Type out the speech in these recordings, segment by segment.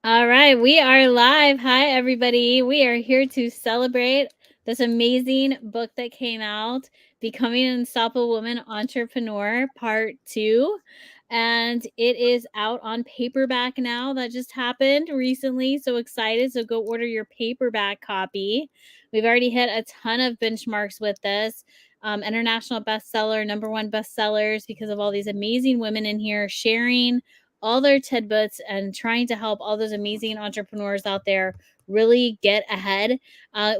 All right, we are live. Hi, everybody. We are here to celebrate this amazing book that came out, Becoming an Unstoppable Woman Entrepreneur, Part 2. And it is out on paperback now. That just happened recently. So excited. So go order your paperback copy. We've already hit a ton of benchmarks with this. International bestseller, #1 bestsellers, because of all these amazing women in here sharing all their tidbits and trying to help all those amazing entrepreneurs out there really get ahead,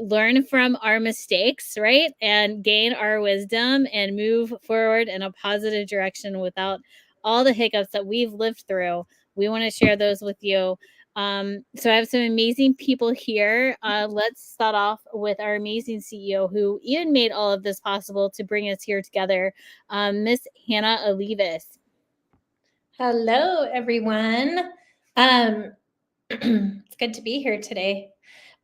learn from our mistakes, right? And gain our wisdom and move forward in a positive direction without all the hiccups that we've lived through. We want to share those with you. So I have some amazing people here. Let's start off with our amazing CEO who even made all of this possible to bring us here together, Miss Hanna Olivas. Hello, everyone. It's good to be here today.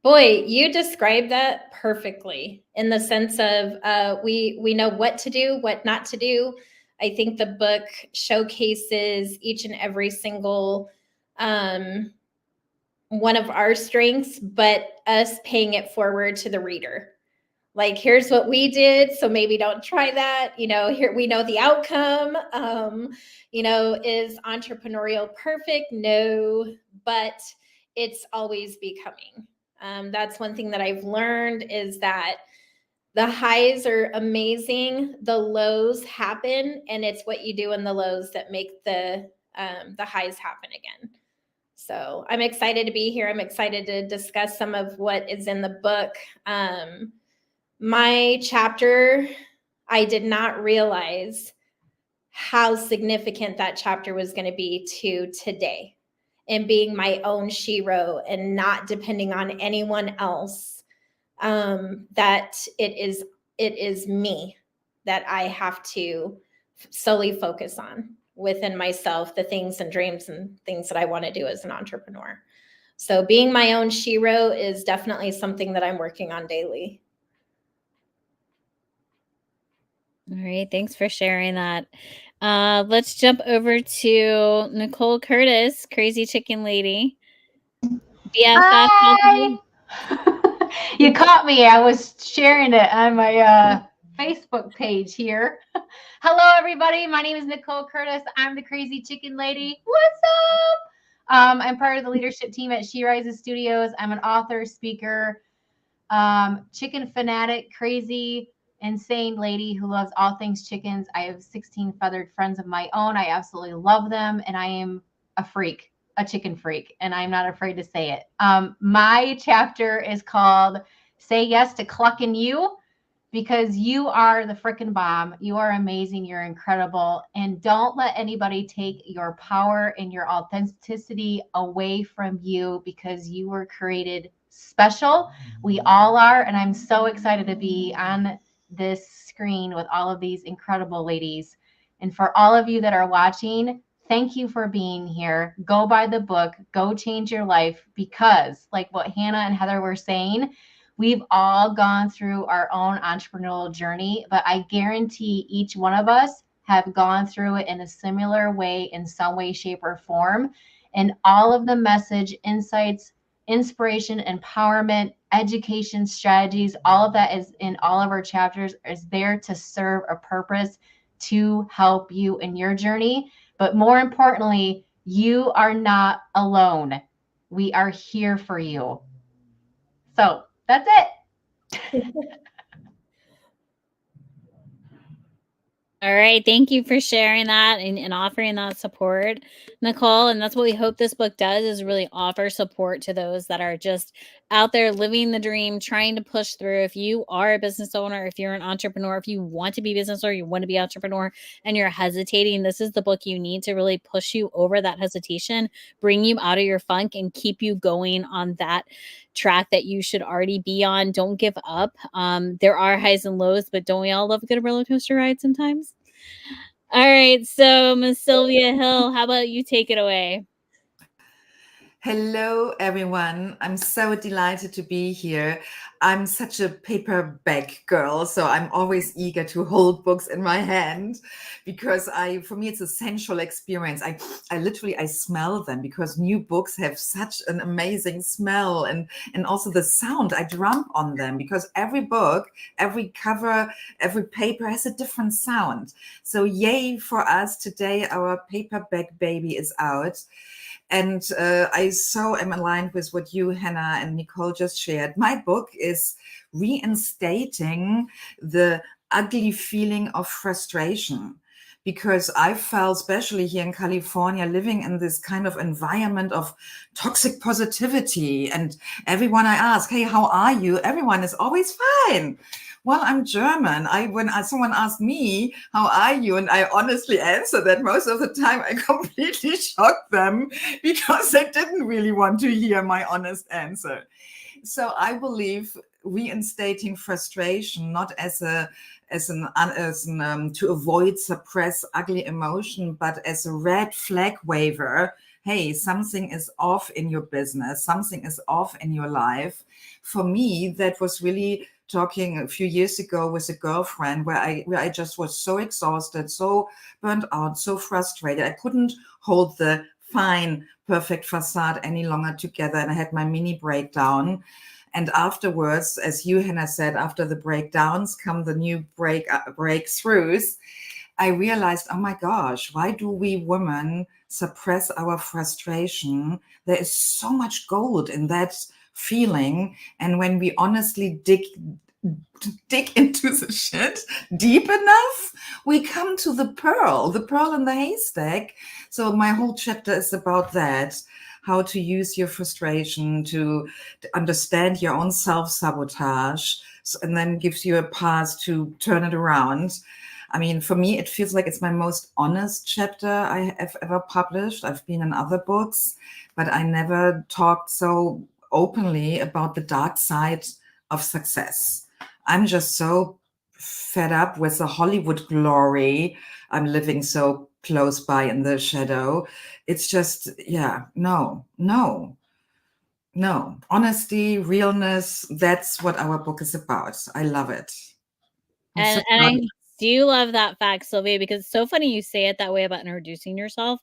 Boy, you described that perfectly in the sense of we know what to do, what not to do. I think the book showcases each and every single one of our strengths, but us paying it forward to the reader. Like, here's what we did, so maybe don't try that. Here we know the outcome. Is entrepreneurial perfect? No, but it's always becoming. That's one thing that I've learned is that the highs are amazing, the lows happen, and it's what you do in the lows that make the highs happen again. So I'm excited to be here. I'm excited to discuss some of what is in the book. My chapter, I did not realize how significant that chapter was going to be to today, and being my own shero and not depending on anyone else. That it is me that I have to solely focus on within myself, the things and dreams and things that I want to do as an entrepreneur. So being my own shero is definitely something that I'm working on daily. All right, thanks for sharing that. Let's jump over to Nicole Curtis, Crazy Chicken Lady. BFF. Hi! You caught me. I was sharing it on my Facebook page here. Hello, everybody. My name is Nicole Curtis. I'm the Crazy Chicken Lady. What's up? I'm part of the leadership team at She Rises Studios. I'm an author, speaker, chicken fanatic, crazy, insane lady who loves all things chickens. I have 16 feathered friends of my own. I absolutely love them, and I am a freak, a chicken freak, and I'm not afraid to say it. My chapter is called Say Yes to Clucking You, because you are the frickin' bomb. You are amazing. You're incredible. And don't let anybody take your power and your authenticity away from you, because you were created special. We all are. And I'm so excited to be on this screen with all of these incredible ladies. And for all of you that are watching, thank you for being here. Go buy the book, go change your life, because like what Hanna and Heather were saying, we've all gone through our own entrepreneurial journey, but I guarantee each one of us have gone through it in a similar way, in some way, shape, or form. And all of the message, insights, inspiration, empowerment, education, strategies, all of that is in all of our chapters, is there to serve a purpose to help you in your journey. But more importantly, you are not alone. We are here for you. So that's it. All right. Thank you for sharing that and offering that support, Nicole. And that's what we hope this book does, is really offer support to those that are just out there living the dream, trying to push through. If you are a business owner, if you're an entrepreneur, if you want to be a business owner, you want to be an entrepreneur, and you're hesitating, this is the book you need to really push you over that hesitation, bring you out of your funk, and keep you going on that track that you should already be on. Don't give up. There are highs and lows, but don't we all love a good roller coaster ride sometimes? All right, so Miss Sylvia Hill, how about you take it away? Hello, everyone. I'm so delighted to be here. I'm such a paperback girl, so I'm always eager to hold books in my hand because for me, it's a sensual experience. I smell them because new books have such an amazing smell, and also the sound. I drum on them because every book, every cover, every paper has a different sound. So yay for us today, our paperback baby is out. And I so am aligned with what you, Hannah, and Nicole just shared. My book is reinstating the ugly feeling of frustration, because I felt, especially here in California, living in this kind of environment of toxic positivity. And everyone I ask, hey, how are you? Everyone is always fine. Well, I'm German. When someone asked me, how are you? And I honestly answer that most of the time, I completely shock them because they didn't really want to hear my honest answer. So I believe reinstating frustration, not to avoid, suppress ugly emotion, but as a red flag waver. Hey, something is off in your business. Something is off in your life. For me, that was really talking a few years ago with a girlfriend where I just was so exhausted, so burnt out, so frustrated. I couldn't hold the fine, perfect facade any longer together. And I had my mini breakdown. And afterwards, as you, Hannah, said, after the breakdowns come the new breakthroughs. I realized, oh my gosh, why do we women suppress our frustration? There is so much gold in that feeling. And when we honestly dig into the shit deep enough, we come to the pearl in the haystack. So my whole chapter is about that, how to use your frustration to understand your own self-sabotage, and then gives you a path to turn it around. I mean, for me, it feels like it's my most honest chapter I have ever published. I've been in other books, but I never talked so openly about the dark side of success. I'm just so fed up with the Hollywood glory. I'm living so close by in the shadow. It's just, yeah, no. Honesty, realness, that's what our book is about. I love it. And I do love that fact, Sylvia, because it's so funny you say it that way about introducing yourself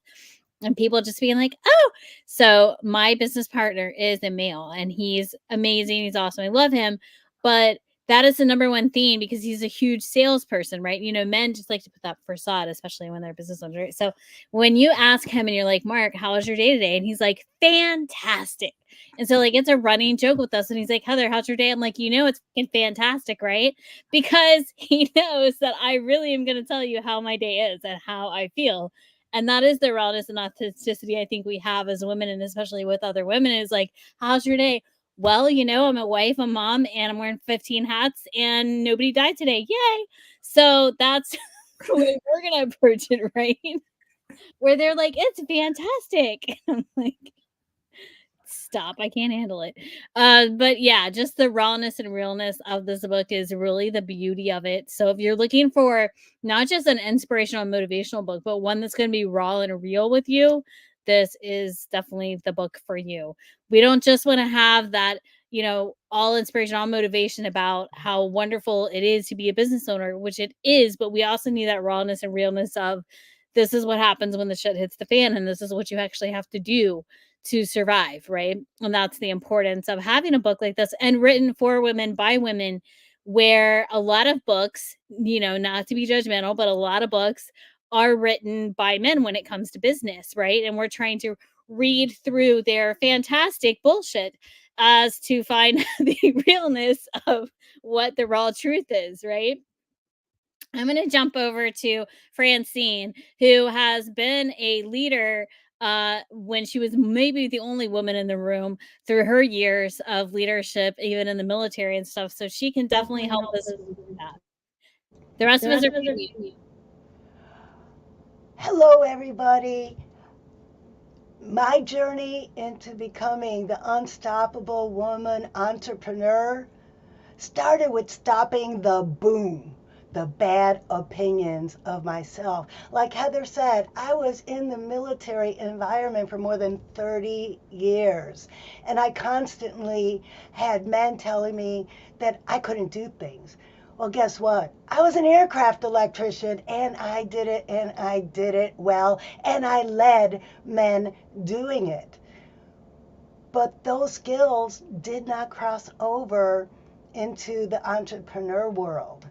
and people just being like, oh, so my business partner is a male and he's amazing. He's awesome. I love him. But that is the number one theme because he's a huge salesperson, right? You know, men just like to put that facade, especially when they're business owners, right? So when you ask him and you're like, Mark, how was your day today? And he's like, fantastic. And so like it's a running joke with us. And he's like, Heather, how's your day? I'm like, you know, it's fantastic, right? Because he knows that I really am going to tell you how my day is and how I feel. And that is the rawness and authenticity I think we have as women, and especially with other women, is like, how's your day? Well, you know, I'm a wife, a mom, and I'm wearing 15 hats and nobody died today. Yay. So that's the way we're going to approach it, right? Where they're like, it's fantastic. I'm like, stop, I can't handle it. But yeah, just the rawness and realness of this book is really the beauty of it. So if you're looking for not just an inspirational and motivational book, but one that's going to be raw and real with you, this is definitely the book for you. We don't just want to have that, you know, all inspiration, all motivation about how wonderful it is to be a business owner, which it is, but we also need that rawness and realness of this is what happens when the shit hits the fan, and this is what you actually have to do to survive, right? And that's the importance of having a book like this and written for women by women, where a lot of books, you know, not to be judgmental, but a lot of books are written by men when it comes to business, right? And we're trying to read through their fantastic bullshit as to find the realness of what the raw truth is, right? I'm going to jump over to Francine, who has been a leader when she was maybe the only woman in the room through her years of leadership, even in the military and stuff. So she can definitely help us with that. The rest of us are. Hello, everybody. My journey into becoming the unstoppable woman entrepreneur started with stopping the boom, the bad opinions of myself. Like Heather said, I was in the military environment for more than 30 years, and I constantly had men telling me that I couldn't do things. Well, guess what? I was an aircraft electrician, and I did it well, and I led men doing it. But those skills did not cross over into the entrepreneur world,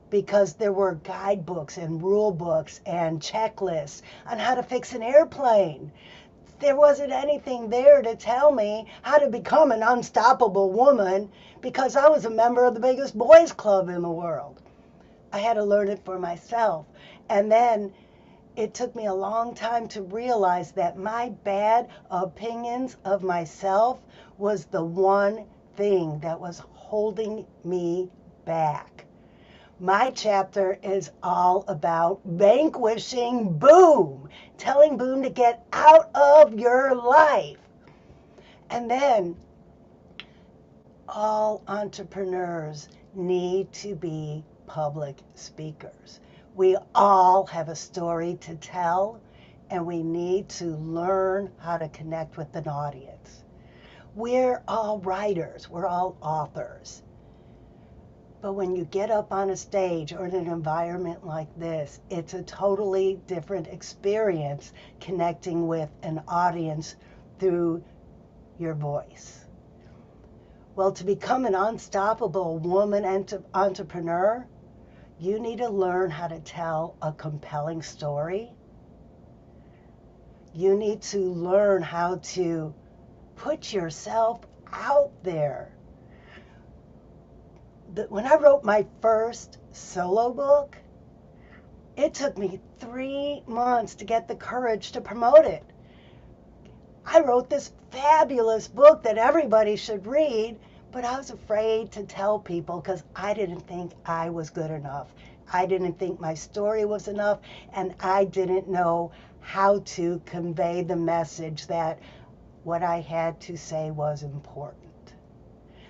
because there were guidebooks and rule books and checklists on how to fix an airplane. There wasn't anything there to tell me how to become an unstoppable woman, because I was a member of the biggest boys club in the world. I had to learn it for myself. And then it took me a long time to realize that my bad opinions of myself was the one thing that was holding me back. My chapter is all about vanquishing Boom, telling Boom to get out of your life. And then all entrepreneurs need to be public speakers. We all have a story to tell, and we need to learn how to connect with an audience. We're all writers, we're all authors. But when you get up on a stage or in an environment like this, it's a totally different experience connecting with an audience through your voice. Well, to become an unstoppable woman entrepreneur, you need to learn how to tell a compelling story. You need to learn how to put yourself out there. When I wrote my first solo book, it took me 3 months to get the courage to promote it. I wrote this fabulous book that everybody should read, but I was afraid to tell people because I didn't think I was good enough. I didn't think my story was enough, and I didn't know how to convey the message that what I had to say was important,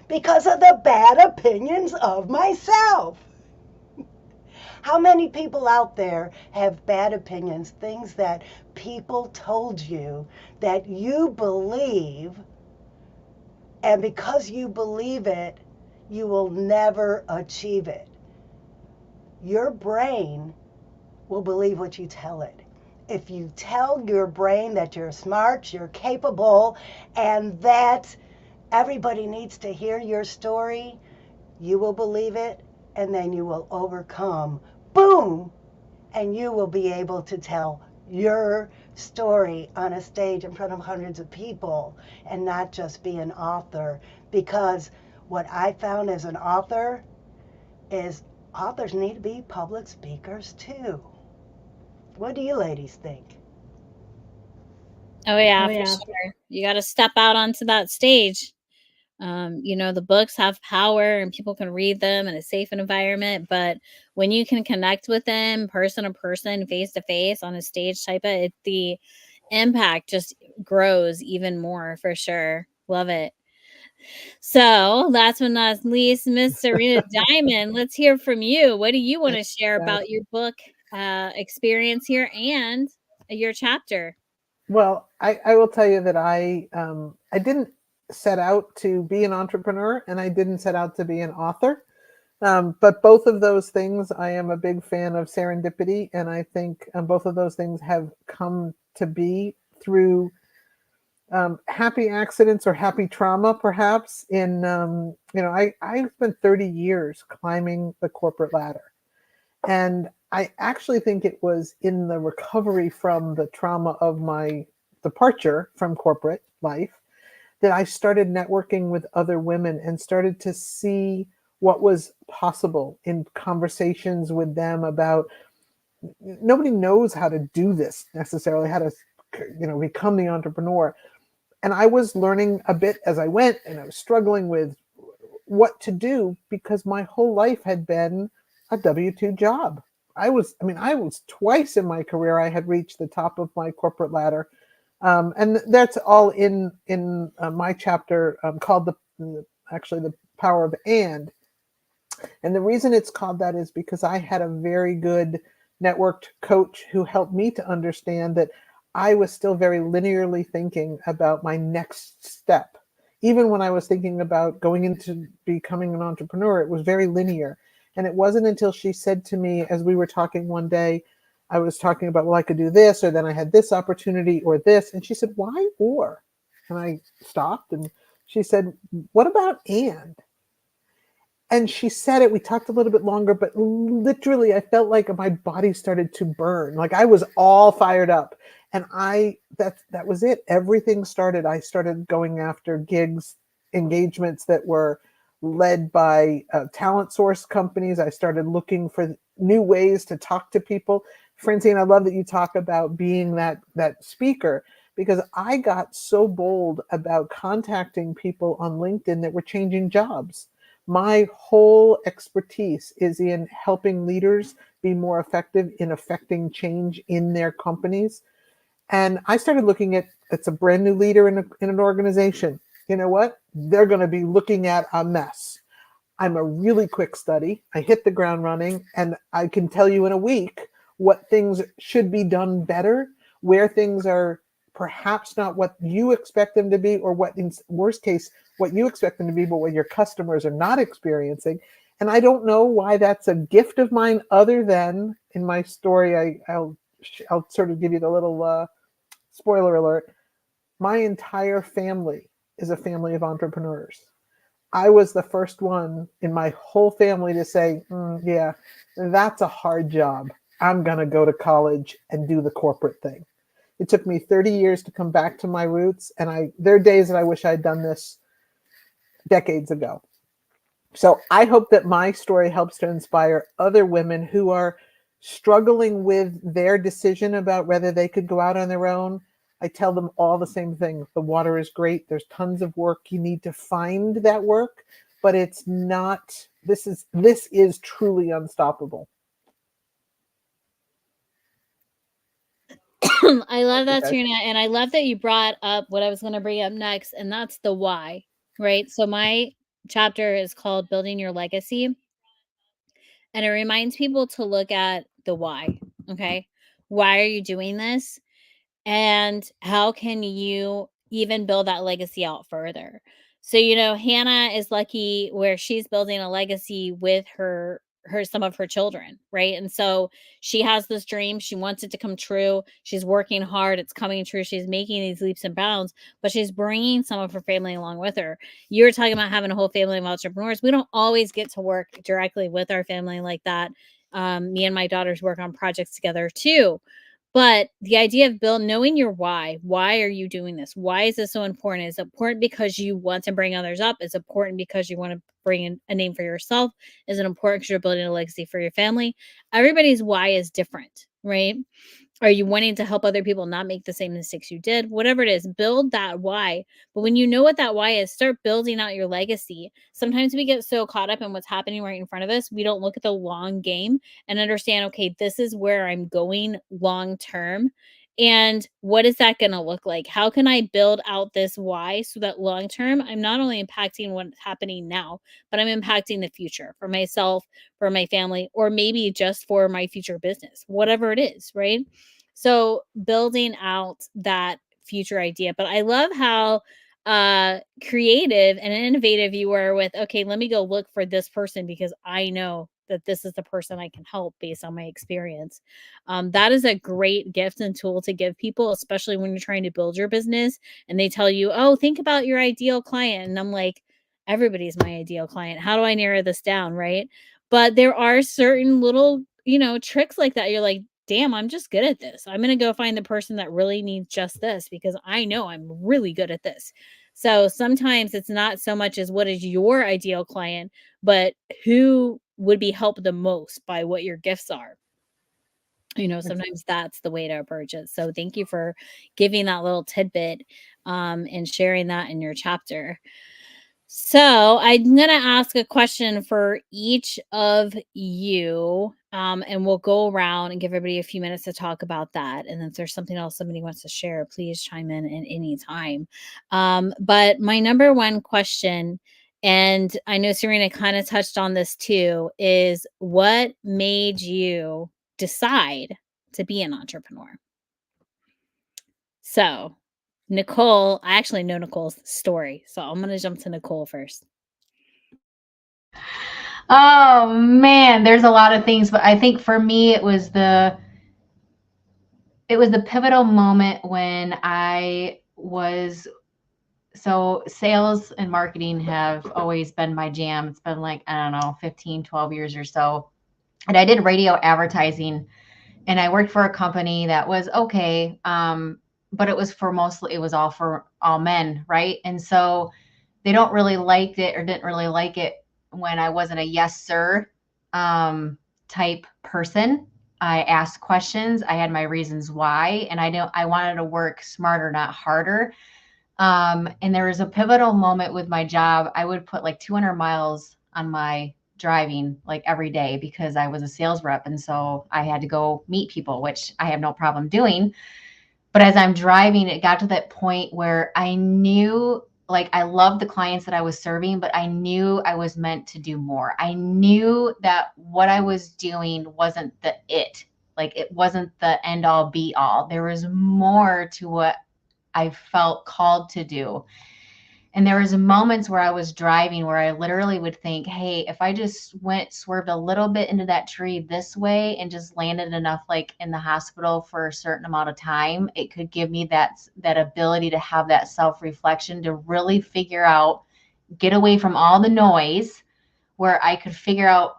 because of the bad opinions of myself. How many people out there have bad opinions, things that people told you that you believe, and because you believe it, you will never achieve it? Your brain will believe what you tell it. If you tell your brain that you're smart, you're capable, and that everybody needs to hear your story, you will believe it, and then you will overcome Boom, and you will be able to tell your story on a stage in front of hundreds of people and not just be an author. Because what I found as an author is authors need to be public speakers too. What do you ladies think? Oh yeah, for sure. You got to step out onto that stage. The books have power and people can read them in a safe environment, but when you can connect with them person to person, face to face on a stage type of it, the impact just grows even more for sure. Love it. So last but not least, Miss Serena Diamond, let's hear from you. What do you want to share about your book experience here and your chapter? Well, I will tell you that I didn't set out to be an entrepreneur, and I didn't set out to be an author. But both of those things, I am a big fan of serendipity, and I think both of those things have come to be through happy accidents or happy trauma, perhaps. I spent 30 years climbing the corporate ladder, and I actually think it was in the recovery from the trauma of my departure from corporate life that I started networking with other women and started to see what was possible in conversations with them about, nobody knows how to do this necessarily, how to, become the entrepreneur. And I was learning a bit as I went, and I was struggling with what to do because my whole life had been a W-2 job. I was twice in my career, I had reached the top of my corporate ladder. And that's all in my chapter called the Power of And. And the reason it's called that is because I had a very good networked coach who helped me to understand that I was still very linearly thinking about my next step. Even when I was thinking about going into becoming an entrepreneur, it was very linear. And it wasn't until she said to me, as we were talking one day, I was talking about, well, I could do this, or then I had this opportunity or this. And she said, why or? And I stopped and she said, what about and? And she said it, we talked a little bit longer, but literally I felt like my body started to burn. Like I was all fired up. And that was it. Everything started. I started going after gigs, engagements that were led by talent source companies. I started looking for new ways to talk to people. Francine, I love that you talk about being that speaker, because I got so bold about contacting people on LinkedIn that were changing jobs. My whole expertise is in helping leaders be more effective in affecting change in their companies. And I started looking at, it's a brand new leader in an organization. You know what? They're going to be looking at a mess. I'm a really quick study. I hit the ground running, and I can tell you in a week what things should be done better, where things are perhaps not what you expect them to be, or what, in worst case, what you expect them to be, but what your customers are not experiencing. And I don't know why that's a gift of mine, other than in my story, I'll sort of give you the little spoiler alert. My entire family is a family of entrepreneurs. I was the first one in my whole family to say, yeah, that's a hard job. I'm going to go to college and do the corporate thing. It took me 30 years to come back to my roots. And there are days that I wish I'd done this decades ago. So I hope that my story helps to inspire other women who are struggling with their decision about whether they could go out on their own. I tell them all the same thing. The water is great. There's tons of work. You need to find that work, but it's not, this is truly unstoppable. I love that, Trina. And I love that you brought up what I was going to bring up next, and that's the why, right? So my chapter is called Building Your Legacy. And it reminds people to look at the why. Okay. Why are you doing this? And how can you even build that legacy out further? So, Hanna is lucky where she's building a legacy with some of her children, right? And so she has this dream, she wants it to come true, she's working hard, it's coming true, she's making these leaps and bounds, but she's bringing some of her family along with her. You were talking about having a whole family of entrepreneurs. We don't always get to work directly with our family like that. Me and my daughters work on projects together too. But the idea of knowing your why are you doing this? Why is this so important? Is it important because you want to bring others up? Is it important because you want to bring in a name for yourself? Is it important because you're building a legacy for your family? Everybody's why is different, right? Are you wanting to help other people not make the same mistakes you did? Whatever it is, build that why. But when you know what that why is, start building out your legacy. Sometimes we get so caught up in what's happening right in front of us, we don't look at the long game and understand, okay, this is where I'm going long term. And what is that going to look like? How can I build out this why so that long term, I'm not only impacting what's happening now, but I'm impacting the future for myself, for my family, or maybe just for my future business, whatever it is, right? So building out that future idea. But I love how creative and innovative you were with, okay, let me go look for this person because I know that this is the person I can help based on my experience. That is a great gift and tool to give people, especially when you're trying to build your business and they tell you, oh, think about your ideal client. And I'm like, everybody's my ideal client. How do I narrow this down? Right. But there are certain little, tricks like that. You're like, damn, I'm just good at this. I'm going to go find the person that really needs just this because I know I'm really good at this. So sometimes it's not so much as what is your ideal client, but who would be helped the most by what your gifts are. Sometimes that's the way to approach it. So thank you for giving that little tidbit and sharing that in your chapter. So I'm going to ask a question for each of you, and we'll go around and give everybody a few minutes to talk about that. And if there's something else somebody wants to share, please chime in at any time. But my number one question And I know Serena kind of touched on this too, is what made you decide to be an entrepreneur? So, Nicole, I actually know Nicole's story. So I'm going to jump to Nicole first. Oh man, there's a lot of things, but I think for me it was the pivotal moment when so sales and marketing have always been my jam. It's been like, I don't know, 15, 12 years or so. And I did radio advertising, and I worked for a company that was okay. But it was all for all men, right? And so they didn't really like it when I wasn't a yes sir type person. I asked questions. I had my reasons why, and I wanted to work smarter, not harder. And there was a pivotal moment with my job. I would put like 200 miles on my driving like every day because I was a sales rep. And so I had to go meet people, which I have no problem doing. But as I'm driving, it got to that point where I knew, like, I loved the clients that I was serving, but I knew I was meant to do more. I knew that what I was doing wasn't like it wasn't the end all be all. There was more to what I felt called to do. And there was moments where I was driving where I literally would think, hey, if I just swerved a little bit into that tree this way and just landed enough like in the hospital for a certain amount of time, it could give me that ability to have that self-reflection, to really figure out, get away from all the noise, where I could figure out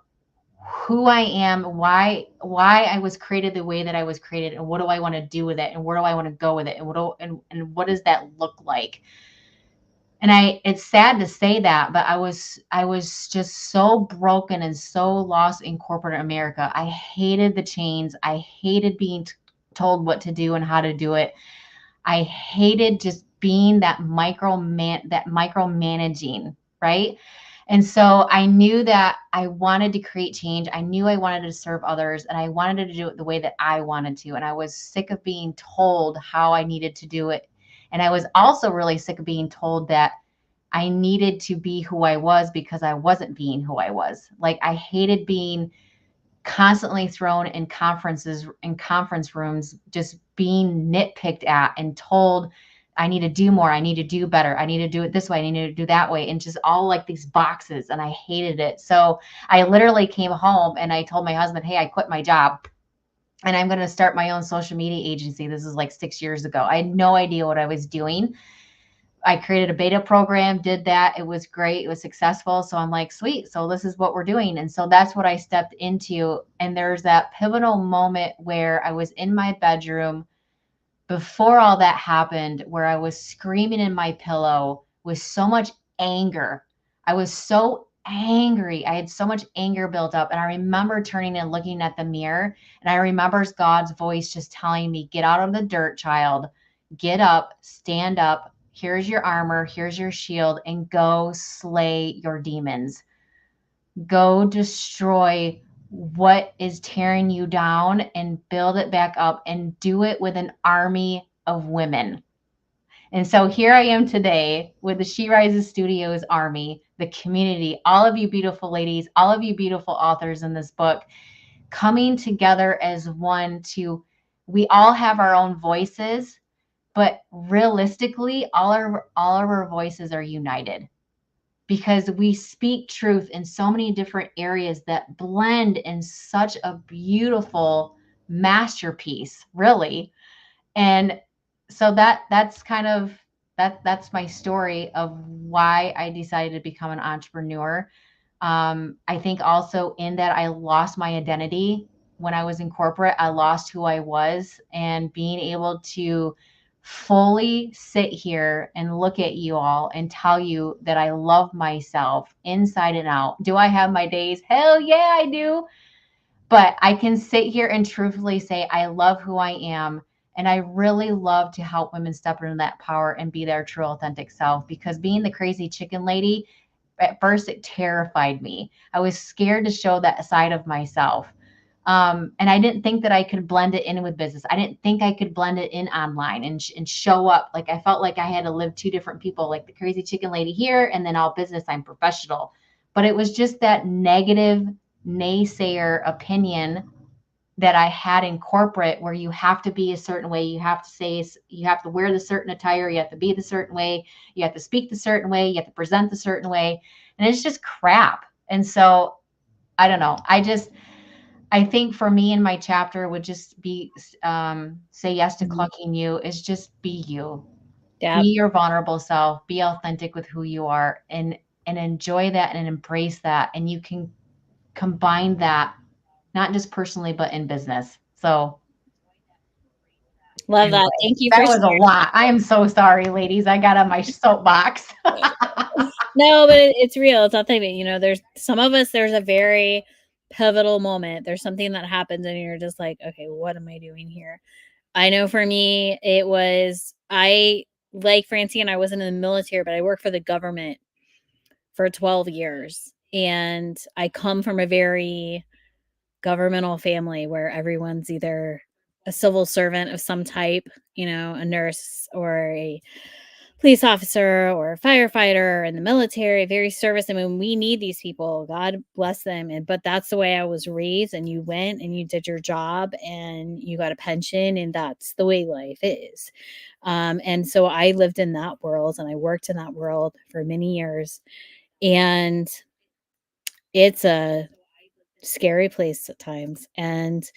who I am, why I was created the way that I was created, and what do I want to do with it, and where do I want to go with it, and what does that look like? And it's sad to say that, but I was just so broken and so lost in corporate America. I hated the chains. I hated being told what to do and how to do it. I hated just being that micromanaging, right? And so I knew that I wanted to create change. I knew I wanted to serve others, and I wanted to do it the way that I wanted to. And I was sick of being told how I needed to do it. And I was also really sick of being told that I needed to be who I was because I wasn't being who I was. Like, I hated being constantly thrown in conference rooms, just being nitpicked at and told I need to do more, I need to do better, I need to do it this way, I need to do that way, and just all like these boxes. And I hated it. So I literally came home and I told my husband, hey, I quit my job and I'm going to start my own social media agency. This is like 6 years ago. I had no idea what I was doing. I created a beta program, did that. It was great. It was successful. So I'm like, sweet. So this is what we're doing. And so that's what I stepped into. And there's that pivotal moment where I was in my bedroom before all that happened, where I was screaming in my pillow with so much anger. I was so angry. I had so much anger built up. And I remember turning and looking at the mirror. And I remember God's voice just telling me, get out of the dirt, child. Get up, stand up. Here's your armor. Here's your shield. And go slay your demons. Go destroy what is tearing you down and build it back up, and do it with an army of women. And so here I am today with the She Rises Studios army, the community, all of you beautiful ladies, all of you beautiful authors in this book, coming together as one we all have our own voices, but realistically, all of our voices are united, because we speak truth in so many different areas that blend in such a beautiful masterpiece, really. And so that's kind of that's my story of why I decided to become an entrepreneur. I think also in that I lost my identity when I was in corporate. I lost who I was, and being able to fully sit here and look at you all and tell you that I love myself inside and out. Do I have my days? Hell yeah, I do. But I can sit here and truthfully say I love who I am. And I really love to help women step into that power and be their true authentic self, because being the crazy chicken lady, at first it terrified me. I was scared to show that side of myself. And I didn't think that I could blend it in with business. I didn't think I could blend it in online and show up. Like I felt like I had to live two different people, like the crazy chicken lady here, and then all business, I'm professional. But it was just that negative naysayer opinion that I had in corporate, where you have to be a certain way. You have to say, you have to wear the certain attire. You have to be the certain way. You have to speak the certain way. You have to present the certain way. And it's just crap. And so I don't know. I think for me in my chapter would just be, say yes to clunking you is just be you. Yeah. Be your vulnerable self, be authentic with who you are, and enjoy that and embrace that. And you can combine that, not just personally, but in business. So Love anyway, that. Thank you that for was a lot. I am so sorry, ladies. I got on my soapbox. No, but it's real. It's authentic. You know, there's some of us, there's a very pivotal moment. There's something that happens and you're just like, okay, what am I doing here? I know for me, it was, like Francie and I wasn't in the military, but I worked for the government for 12 years. And I come from a very governmental family where everyone's either a civil servant of some type, you know, a nurse or a police officer or a firefighter in the military, very service. I mean, we need these people. God bless them. But that's the way I was raised. And you went and you did your job and you got a pension, and that's the way life is. And so I lived in that world and I worked in that world for many years. And it's a scary place at times. And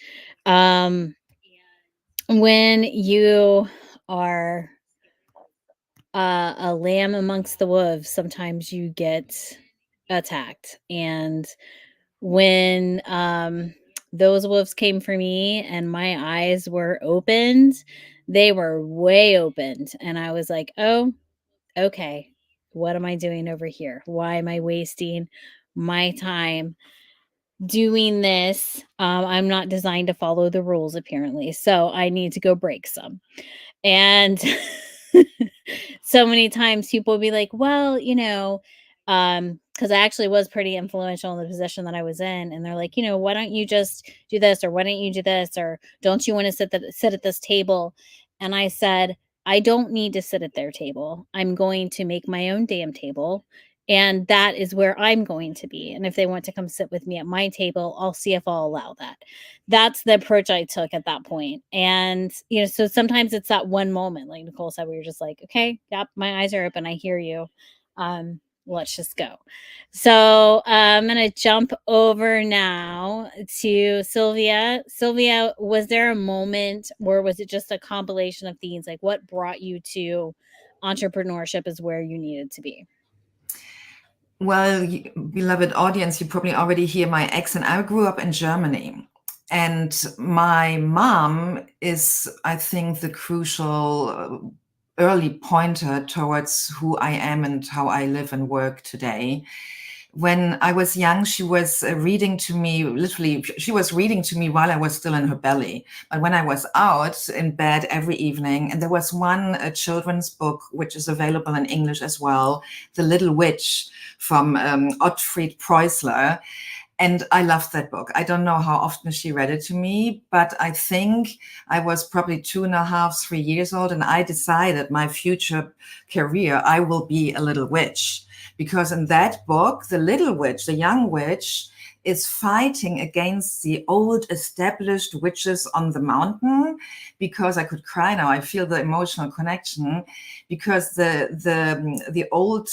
when you are a lamb amongst the wolves, sometimes you get attacked. And when those wolves came for me and my eyes were opened, they were way opened. And I was like, oh, okay, what am I doing over here? Why am I wasting my time doing this? I'm not designed to follow the rules, apparently. So I need to go break some. And so many times people will be like, well, you know, because I actually was pretty influential in the position that I was in. And they're like, you know, why don't you just do this? Or why don't you do this? Or don't you want to sit at this table? And I said, I don't need to sit at their table. I'm going to make my own damn table. And that is where I'm going to be. And if they want to come sit with me at my table, I'll see if I'll allow that. That's the approach I took at that point. And, you know, so sometimes it's that one moment, like Nicole said, where you're just like, okay, yep, my eyes are open. I hear you. Let's just go. So I'm going to jump over now to Sylvia. Sylvia, was there a moment, or was it just a compilation of things? Like, what brought you to entrepreneurship is where you needed to be? Well, beloved audience, you probably already hear my accent. I grew up in Germany. And my mom is, I think, the crucial early pointer towards who I am and how I live and work today. When I was young, she was reading to me, literally, she was reading to me while I was still in her belly. But when I was out in bed every evening, and there was one children's book, which is available in English as well, The Little Witch from Ottfried Preußler. And I loved that book. I don't know how often she read it to me, but I think I was probably 2.5, 3 years old. And I decided my future career, I will be a little witch. Because in that book, the little witch, the young witch, is fighting against the old established witches on the mountain. Because I could cry now, I feel the emotional connection. Because the old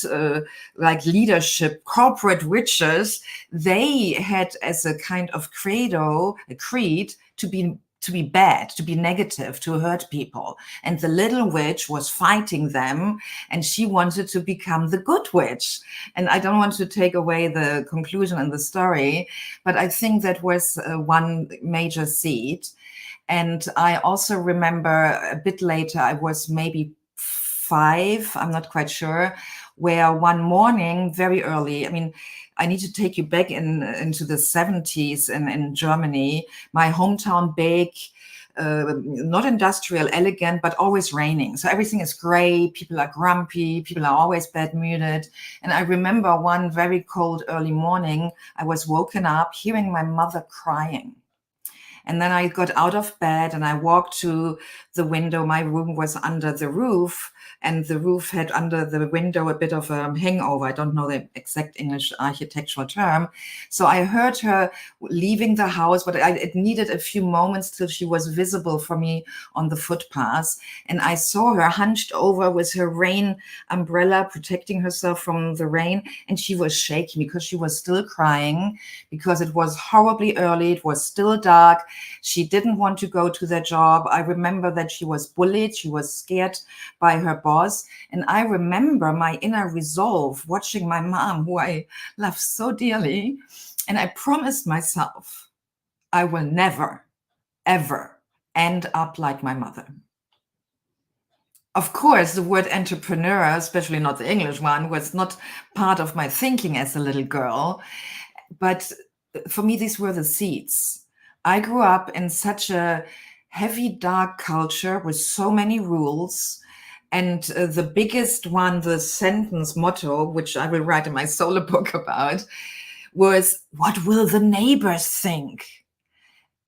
like leadership corporate witches, they had as a kind of credo, a creed, to be bad, to be negative, to hurt people. And the little witch was fighting them, and she wanted to become the good witch. And I don't want to take away the conclusion in the story, but I think that was one major seed. And I also remember a bit later, I was maybe 5, I'm not quite sure, where one morning, very early, I mean, I need to take you back into the 70s in Germany, my hometown, big, not industrial, elegant, but always raining. So everything is gray, people are grumpy, people are always bad-mooded. And I remember one very cold early morning, I was woken up hearing my mother crying. And then I got out of bed and I walked to the window. My room was under the roof, and the roof had under the window a bit of a hangover. I don't know the exact English architectural term. So I heard her leaving the house, but it needed a few moments till she was visible for me on the footpath. And I saw her hunched over with her rain umbrella, protecting herself from the rain. And she was shaking because she was still crying, because it was horribly early. It was still dark. She didn't want to go to their job. I remember that she was bullied. She was scared by her boss. And I remember my inner resolve watching my mom, who I love so dearly. And I promised myself, I will never, ever end up like my mother. Of course, the word entrepreneur, especially not the English one, was not part of my thinking as a little girl. But for me, these were the seeds. I grew up in such a heavy, dark culture with so many rules. And the biggest one, the sentence motto, which I will write in my solo book about, was, what will the neighbors think?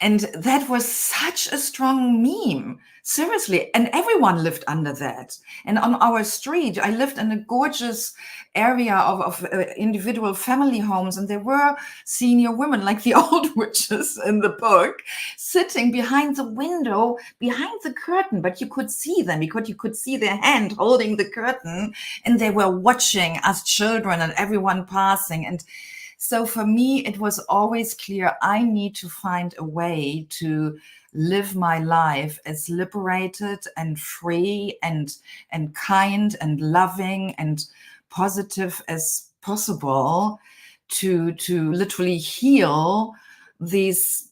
And that was such a strong meme, seriously. And everyone lived under that. And on our street, I lived in a gorgeous area of individual family homes. And there were senior women, like the old witches in the book, sitting behind the window, behind the curtain. But you could see them because you could see their hand holding the curtain. And they were watching us children and everyone passing. And so for me, it was always clear I need to find a way to live my life as liberated and free and kind and loving and positive as possible, to literally heal these,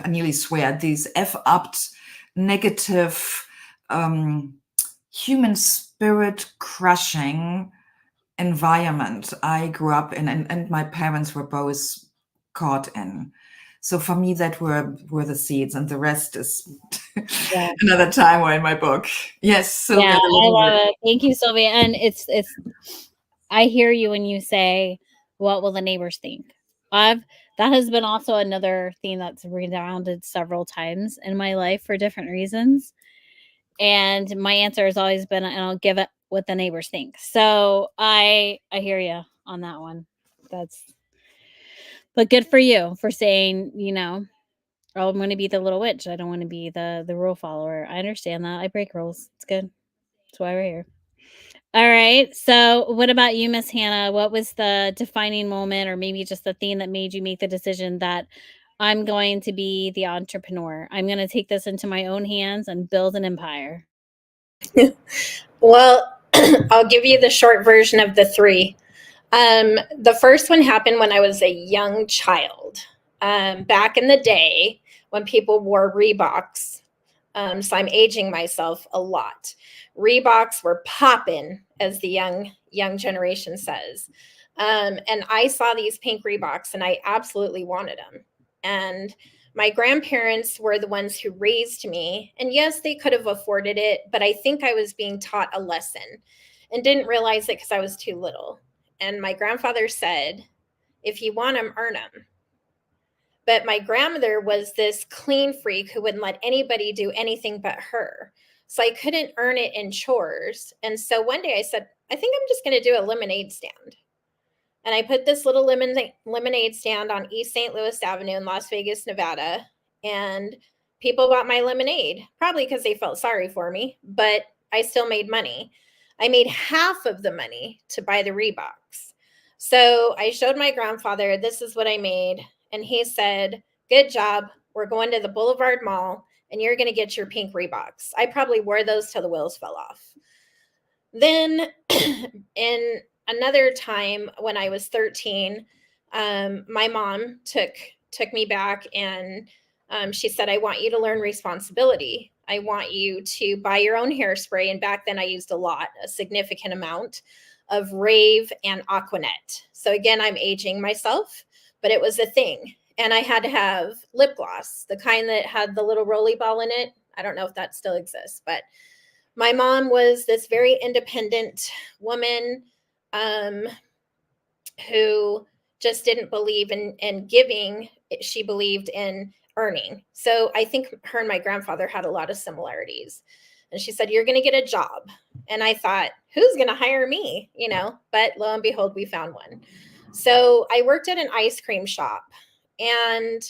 I nearly swear, these F-upped negative human spirit crushing environment I grew up in, and my parents were both caught in. So for me, that were the seeds, and the rest is another time or in my book. Yes, Sylvia. Yeah, I love it. Thank you, Sylvia. And it's I hear you when you say, what will the neighbors think? That has been also another theme that's resounded several times in my life for different reasons. And my answer has always been, and I'll give it what the neighbors think. So I hear you on that one. But good for you for saying, oh, I'm going to be the little witch. I don't want to be the rule follower. I understand that. I break rules. It's good. That's why we're here. All right. So what about you, Miss Hanna? What was the defining moment, or maybe just the thing that made you make the decision that I'm going to be the entrepreneur? I'm going to take this into my own hands and build an empire. Well, I'll give you the short version of the three. The first one happened when I was a young child. Back in the day when people wore Reeboks. So I'm aging myself a lot. Reeboks were popping, as the young generation says. And I saw these pink Reeboks and I absolutely wanted them. And my grandparents were the ones who raised me. And yes, they could have afforded it, but I think I was being taught a lesson and didn't realize it because I was too little. And my grandfather said, if you want them, earn them. But my grandmother was this clean freak who wouldn't let anybody do anything but her. So I couldn't earn it in chores. And so one day I said, I think I'm just going to do a lemonade stand. And I put this little lemonade stand on East St. Louis Avenue in Las Vegas, Nevada. And people bought my lemonade, probably because they felt sorry for me, but I still made money. I made half of the money to buy the Reeboks. So I showed my grandfather, this is what I made. And he said, good job. We're going to the Boulevard Mall and you're going to get your pink Reeboks. I probably wore those till the wheels fell off. Then in another time when I was 13, my mom took me back and she said, I want you to learn responsibility. I want you to buy your own hairspray. And back then I used a significant amount of Rave and Aquanet. So again, I'm aging myself, but it was a thing. And I had to have lip gloss, the kind that had the little roly ball in it. I don't know if that still exists, but my mom was this very independent woman who just didn't believe in giving. She believed in earning. So I think her and my grandfather had a lot of similarities. And she said, you're going to get a job. And I thought, who's going to hire me? You know, but lo and behold, we found one. So I worked at an ice cream shop, and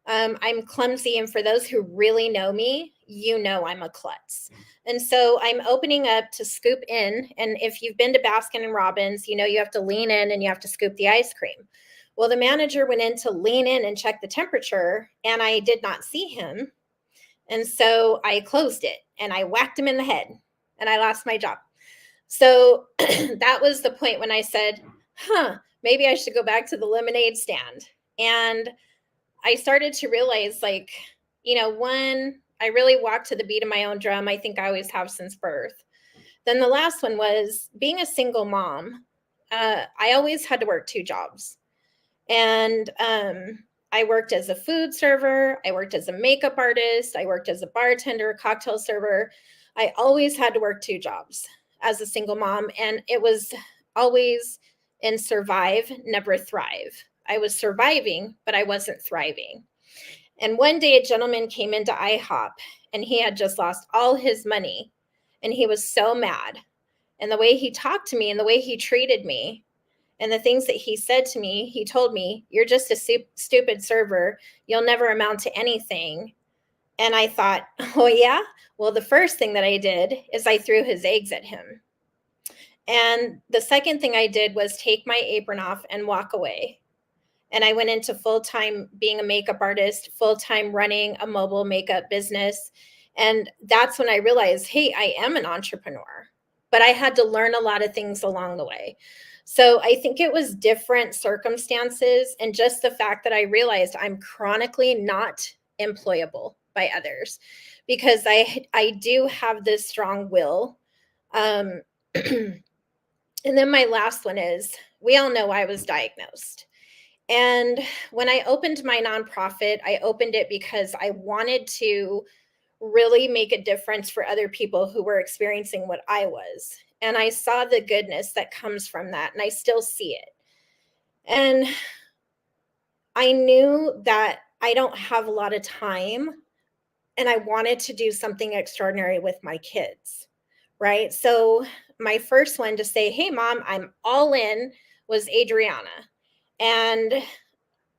I'm clumsy. And for those who really know me, you know I'm a klutz. And so I'm opening up to scoop in. And if you've been to Baskin and Robbins, you know you have to lean in and you have to scoop the ice cream. Well, the manager went in to lean in and check the temperature, and I did not see him. And so I closed it and I whacked him in the head, and I lost my job. So that was the point when I said, maybe I should go back to the lemonade stand. And I started to realize, like, you know, one, I really walked to the beat of my own drum. I think I always have since birth. Then the last one was being a single mom. I always had to work 2 jobs. And I worked as a food server. I worked as a makeup artist. I worked as a bartender, cocktail server. I always had to work 2 jobs as a single mom. And it was always in survive, never thrive. I was surviving, but I wasn't thriving. And one day a gentleman came into IHOP, and he had just lost all his money, and he was so mad. And the way he talked to me and the way he treated me and the things that he said to me, he told me, you're just a stupid server. You'll never amount to anything. And I thought, oh yeah? Well, the first thing that I did is I threw his eggs at him. And the second thing I did was take my apron off and walk away. And I went into full-time being a makeup artist, full-time running a mobile makeup business. And that's when I realized, hey, I am an entrepreneur. But I had to learn a lot of things along the way. So I think it was different circumstances, and just the fact that I realized I'm chronically not employable by others, because I do have this strong will. And then my last one is, we all know I was diagnosed. And when I opened my nonprofit, I opened it because I wanted to really make a difference for other people who were experiencing what I was. And I saw the goodness that comes from that, and I still see it. And I knew that I don't have a lot of time, and I wanted to do something extraordinary with my kids, right? So my first one to say, hey, Mom, I'm all in, was Adriana. And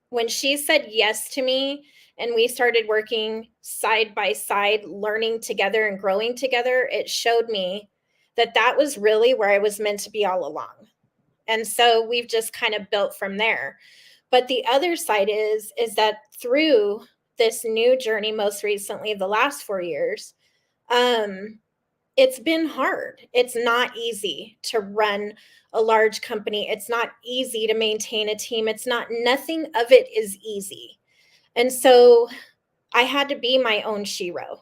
when she said yes to me, and we started working side by side, learning together and growing together, it showed me that that was really where I was meant to be all along. And so we've just kind of built from there. But the other side is that through this new journey, most recently, the last 4 years, it's been hard. It's not easy to run a large company. It's not easy to maintain a team. Nothing of it is easy. And so I had to be my own shero,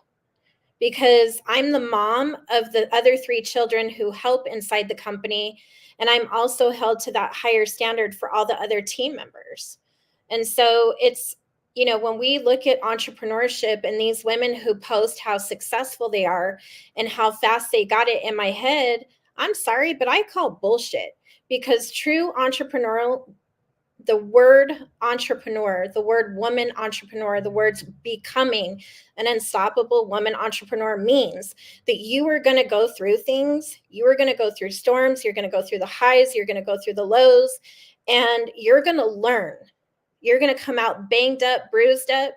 because I'm the mom of the other 3 children who help inside the company. And I'm also held to that higher standard for all the other team members. And so it's, you know, when we look at entrepreneurship and these women who post how successful they are and how fast they got it, in my head, I'm sorry, but I call bullshit, because true entrepreneurial, the word entrepreneur, the word woman entrepreneur, the words becoming an unstoppable woman entrepreneur means that you are going to go through things. You are going to go through storms. You're going to go through the highs. You're going to go through the lows, and you're going to learn. You're going to come out banged up, bruised up.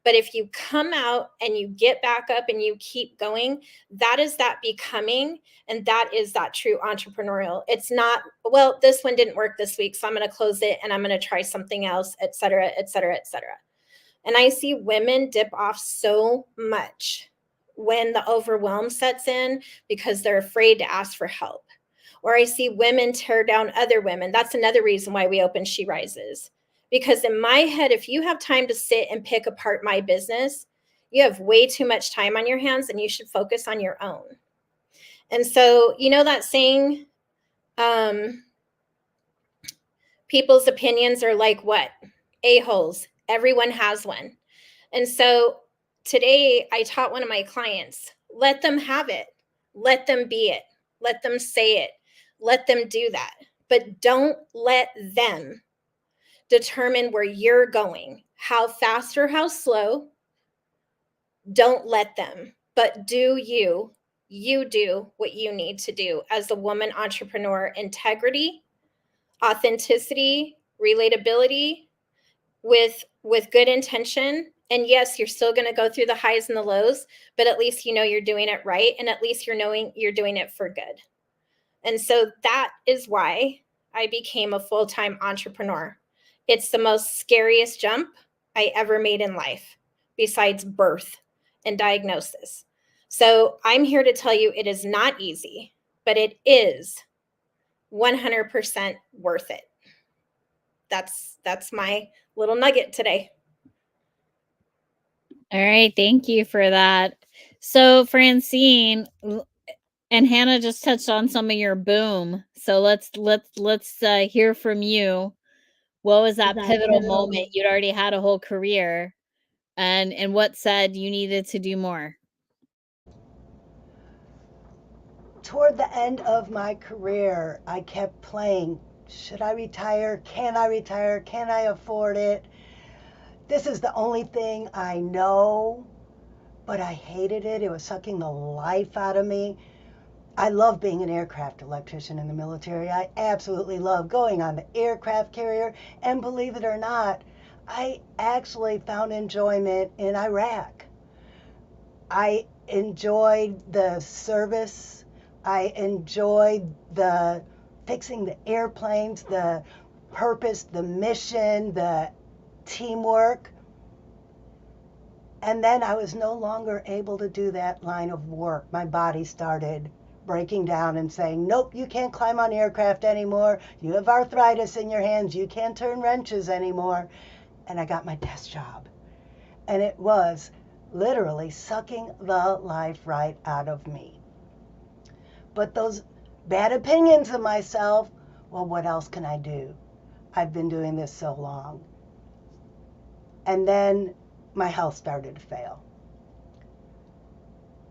But if you come out and you get back up and you keep going, that is that becoming. And that is that true entrepreneurial. It's not, well, this one didn't work this week, so I'm going to close it and I'm going to try something else, et cetera, et cetera, et cetera. And I see women dip off so much when the overwhelm sets in, because they're afraid to ask for help. Or I see women tear down other women. That's another reason why we open She Rises. Because in my head, if you have time to sit and pick apart my business, you have way too much time on your hands, and you should focus on your own. And so, you know that saying, people's opinions are like what? A-holes. Everyone has one. And so today I taught one of my clients, let them have it. Let them be it. Let them say it. Let them do that. But don't let them determine where you're going. how fast or how slow. Don't let them, but do you. You do what you need to do as a woman entrepreneur. Integrity, authenticity, relatability, with good intention. And yes, you're still going to go through the highs and the lows, but at least you know you're doing it right, and at least you're knowing you're doing it for good. And so that is why I became a full-time entrepreneur. It's the most scariest jump I ever made in life, besides birth and diagnosis. So I'm here to tell you it is not easy, but it is 100% worth it. That's my little nugget today. All right, thank you for that. So Francine and Hannah just touched on some of your boom. So let's hear from you. What was that pivotal moment? You'd already had a whole career, and what said you needed to do more? Toward the end of my career, I kept playing. Should I retire? Can I retire? Can I afford it? This is the only thing I know, but I hated it. It was sucking the life out of me. I love being an aircraft electrician in the military. I absolutely love going on the aircraft carrier. And believe it or not, I actually found enjoyment in Iraq. I enjoyed the service. I enjoyed the fixing the airplanes, the purpose, the mission, the teamwork. And then I was no longer able to do that line of work. My body started breaking down and saying, nope, you can't climb on aircraft anymore. You have arthritis in your hands. You can't turn wrenches anymore. And I got my desk job. And it was literally sucking the life right out of me. But those bad opinions of myself, well, what else can I do? I've been doing this so long. And then my health started to fail.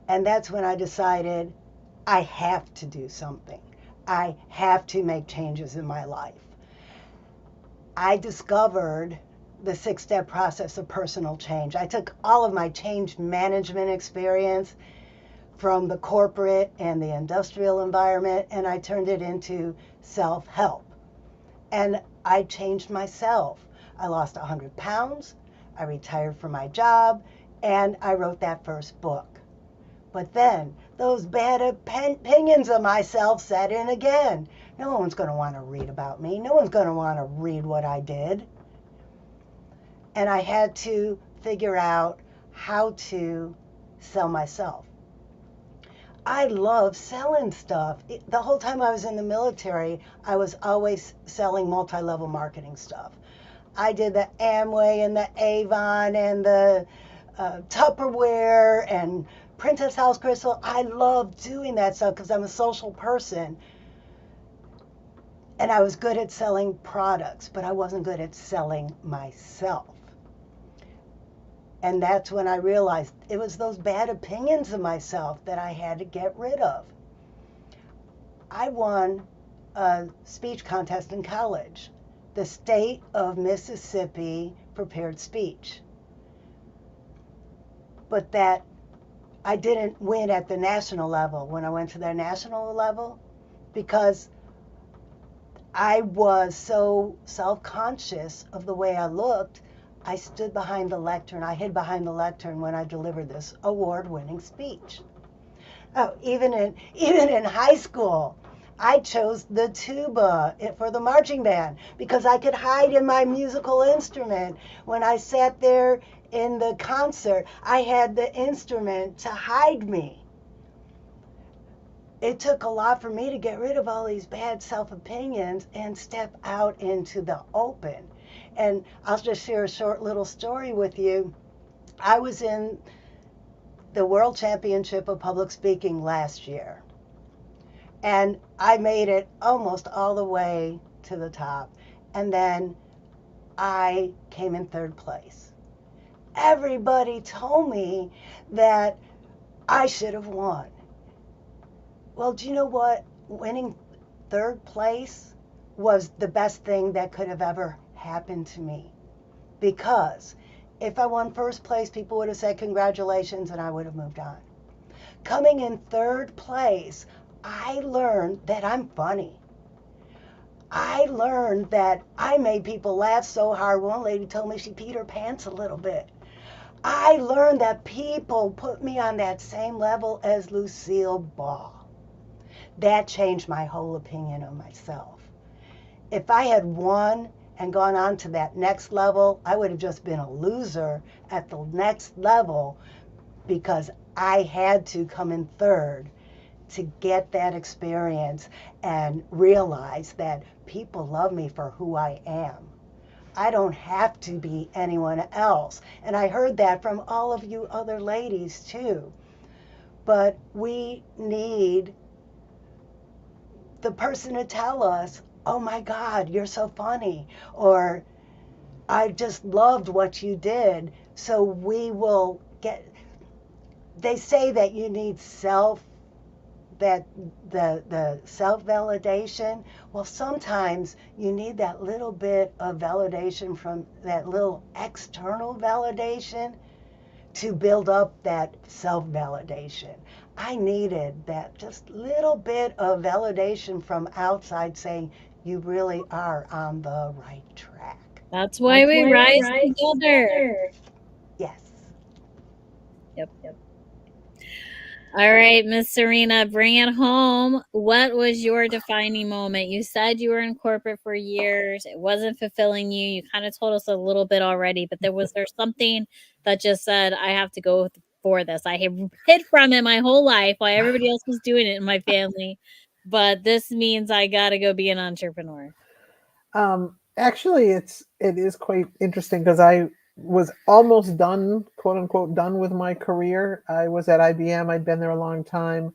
And that's when I decided I have to do something. I have to make changes in my life. I discovered the 6-step process of personal change. I took all of my change management experience from the corporate and the industrial environment, and I turned it into self-help. And I changed myself. I lost 100 pounds, I retired from my job, and I wrote that first book. But then those bad opinions of myself set in again. No one's going to want to read about me. No one's going to want to read what I did. And I had to figure out how to sell myself. I love selling stuff. The whole time I was in the military, I was always selling multi-level marketing stuff. I did the Amway and the Avon and the Tupperware and Princess House Crystal. I love doing that stuff because I'm a social person. And I was good at selling products, but I wasn't good at selling myself. And that's when I realized it was those bad opinions of myself that I had to get rid of. I won a speech contest in college, the State of Mississippi Prepared Speech. But that I didn't win at the national level when I went to the national level because I was so self-conscious of the way I looked. I stood behind the lectern. I hid behind the lectern when I delivered this award-winning speech. Oh, even in high school, I chose the tuba for the marching band because I could hide in my musical instrument. When I sat there in the concert, I had the instrument to hide me. It took a lot for me to get rid of all these bad self-opinions and step out into the open. And I'll just share a short little story with you. I was in the World Championship of Public Speaking last year. And I made it almost all the way to the top. And then I came in third place. Everybody told me that I should have won. Well, do you know what? Winning third place was the best thing that could have ever happened to me because if I won first place, people would have said congratulations and I would have moved on. Coming in third place, I learned that I'm funny. I learned that I made people laugh so hard. One lady told me she peed her pants a little bit. I learned that people put me on that same level as Lucille Ball. That changed my whole opinion of myself. If I had won and gone on to that next level, I would have just been a loser at the next level because I had to come in third to get that experience and realize that people love me for who I am. I don't have to be anyone else. And I heard that from all of you other ladies too. But we need the person to tell us, oh my God, you're so funny, or I just loved what you did. So we will get, they say that you need the self-validation. Well, sometimes you need that little bit of validation from that little external validation to build up that self-validation. I needed that just little bit of validation from outside saying you really are on the right track. That's why we rise together. Yes. Yep. All right, Miss Serena, bring it home. What was your defining moment? You said you were in corporate for years. It wasn't fulfilling you. You kind of told us a little bit already, but was there something that just said, I have to go for this? I have hid from it my whole life while everybody else was doing it in my family, but this means I got to go be an entrepreneur. Actually, it is quite interesting because I was almost done, quote unquote, done with my career. I was at IBM. I'd been there a long time.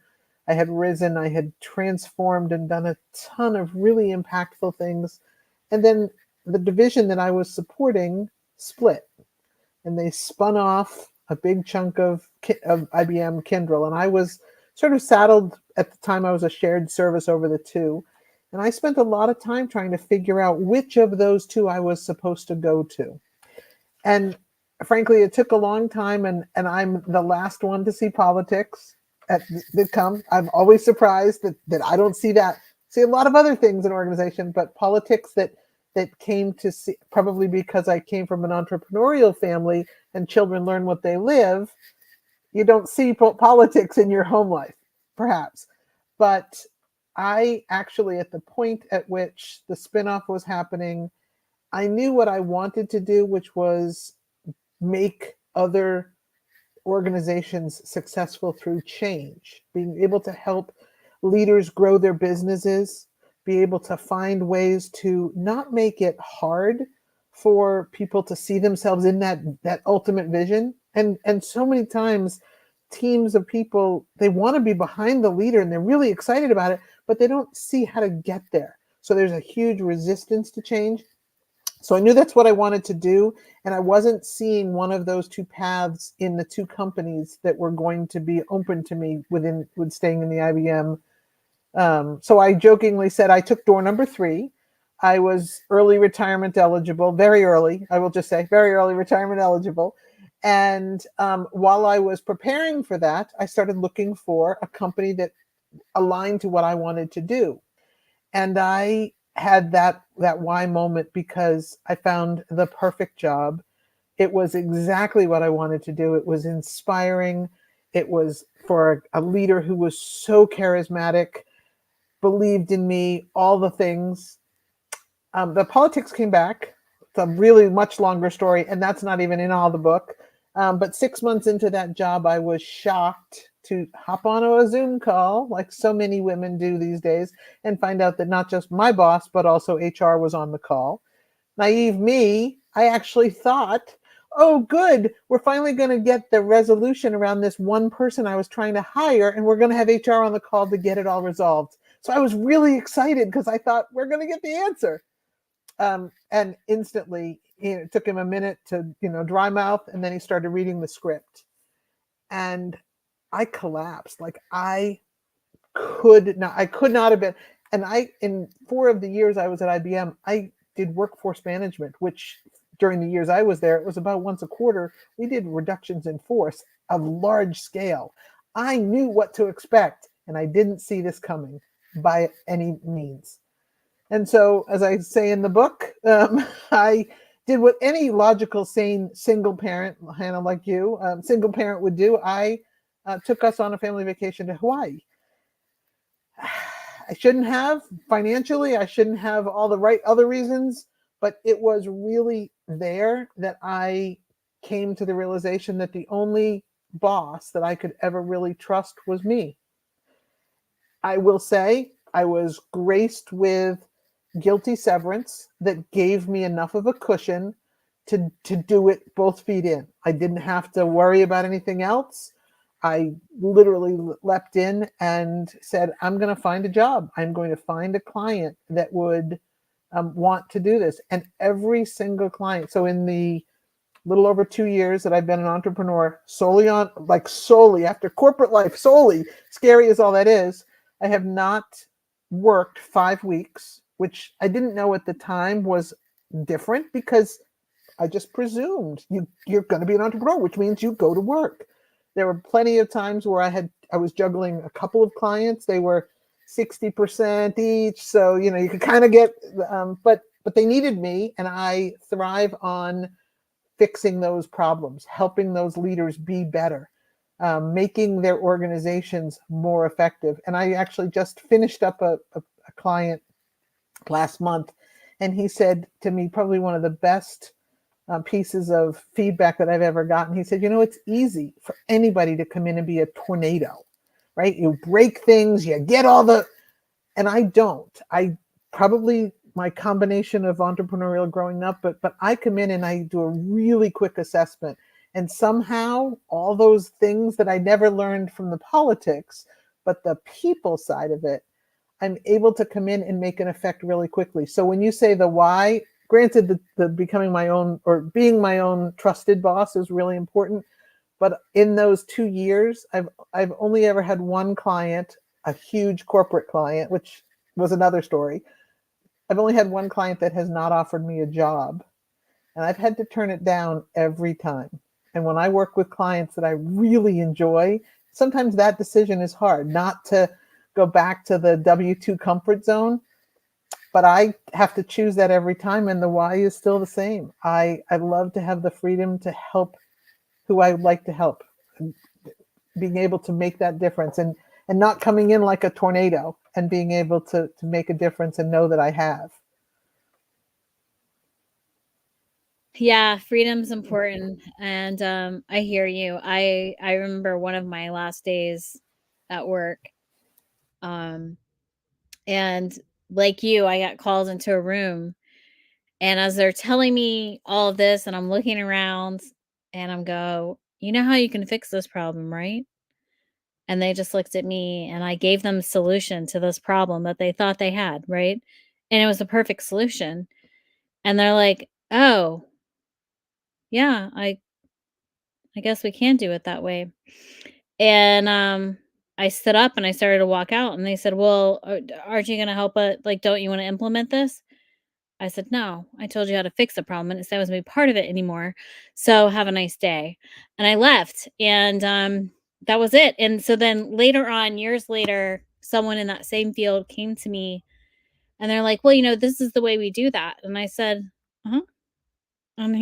I had risen. I had transformed and done a ton of really impactful things. And then the division that I was supporting split, and they spun off a big chunk of IBM Kyndryl. And I was sort of saddled at the time. I was a shared service over the two. And I spent a lot of time trying to figure out which of those two I was supposed to go to. And frankly, it took a long time, and I'm the last one to see politics that come. I'm always surprised that I don't see that. See a lot of other things in organization, but politics that came to see, probably because I came from an entrepreneurial family and children learn what they live, you don't see politics in your home life, perhaps. But I actually, at the point at which the spinoff was happening, I knew what I wanted to do, which was make other organizations successful through change, being able to help leaders grow their businesses, be able to find ways to not make it hard for people to see themselves in that ultimate vision. And so many times teams of people, they want to be behind the leader and they're really excited about it, but they don't see how to get there. So there's a huge resistance to change. So I knew that's what I wanted to do. And I wasn't seeing one of those two paths in the two companies that were going to be open to me with staying in the IBM. So I jokingly said I took door number 3. I was early retirement eligible, very early, I will just say, very early retirement eligible. And while I was preparing for that, I started looking for a company that aligned to what I wanted to do. And I had that why moment because I found the perfect job. It was exactly what I wanted to do. It was inspiring. It was for a leader who was so charismatic, believed in me, all the things. The politics came back. It's a really much longer story, and that's not even in all the book. But 6 months into that job, I was shocked to hop on a Zoom call, like so many women do these days, and find out that not just my boss, but also HR was on the call. Naive me, I actually thought, oh, good, we're finally going to get the resolution around this one person I was trying to hire, and we're going to have HR on the call to get it all resolved. So I was really excited because I thought we're going to get the answer. And instantly, it took him a minute to, dry mouth, and then he started reading the script. And I collapsed. Like I could not have been. And in 4 of the years I was at IBM, I did workforce management, which during the years I was there, it was about once a quarter. We did reductions in force of large scale. I knew what to expect, and I didn't see this coming by any means. And so, as I say in the book, I did what any logical, sane single parent, Hanna, like you, single parent would do. I took us on a family vacation to Hawaii. I shouldn't have financially. I shouldn't have all the right other reasons, but it was really there that I came to the realization that the only boss that I could ever really trust was me. I will say I was graced with guilty severance that gave me enough of a cushion to do it both feet in. I didn't have to worry about anything else. I literally leapt in and said, I'm going to find a job. I'm going to find a client that would want to do this. And every single client. So in the little over 2 years that I've been an entrepreneur, solely after corporate life, solely, scary as all that is, I have not worked 5 weeks, which I didn't know at the time was different because I just presumed you're going to be an entrepreneur, which means you go to work. There were plenty of times where I was juggling a couple of clients. They were 60% each. So, you could kind of get, but they needed me, and I thrive on fixing those problems, helping those leaders be better, making their organizations more effective. And I actually just finished up a client last month, and he said to me, probably one of the best pieces of feedback that I've ever gotten. He said, it's easy for anybody to come in and be a tornado, right? You break things, you get and I don't. I probably my combination of entrepreneurial growing up, but I come in and I do a really quick assessment. And somehow all those things that I never learned from the politics, but the people side of it, I'm able to come in and make an effect really quickly. So when you say the why, granted the becoming my own or being my own trusted boss is really important. But in those 2 years, I've only ever had one client, a huge corporate client, which was another story. I've only had one client that has not offered me a job, and I've had to turn it down every time. And when I work with clients that I really enjoy, sometimes that decision is hard, not to go back to the W-2 comfort zone, but I have to choose that every time, and the why is still the same. I love to have the freedom to help who I would like to help, being able to make that difference and not coming in like a tornado, and being able to make a difference and know that I have. Yeah, freedom's important. And I hear you. I remember one of my last days at work. And like you, I got called into a room, and as they're telling me all of this, and I'm looking around and I'm go, you know how you can fix this problem, right? And they just looked at me, and I gave them a solution to this problem that they thought they had, right? And it was a perfect solution. And they're like, "Oh, yeah, I guess we can do it that way." And I stood up and I started to walk out, and they said, "Well, aren't you going to help it? Like, don't you want to implement this?" I said, "No, I told you how to fix the problem, and it's that was be part of it anymore. So have a nice day." And I left, and that was it. And so then later on, years later, someone in that same field came to me, and they're like, "Well, this is the way we do that." And I said, "Uh-huh." And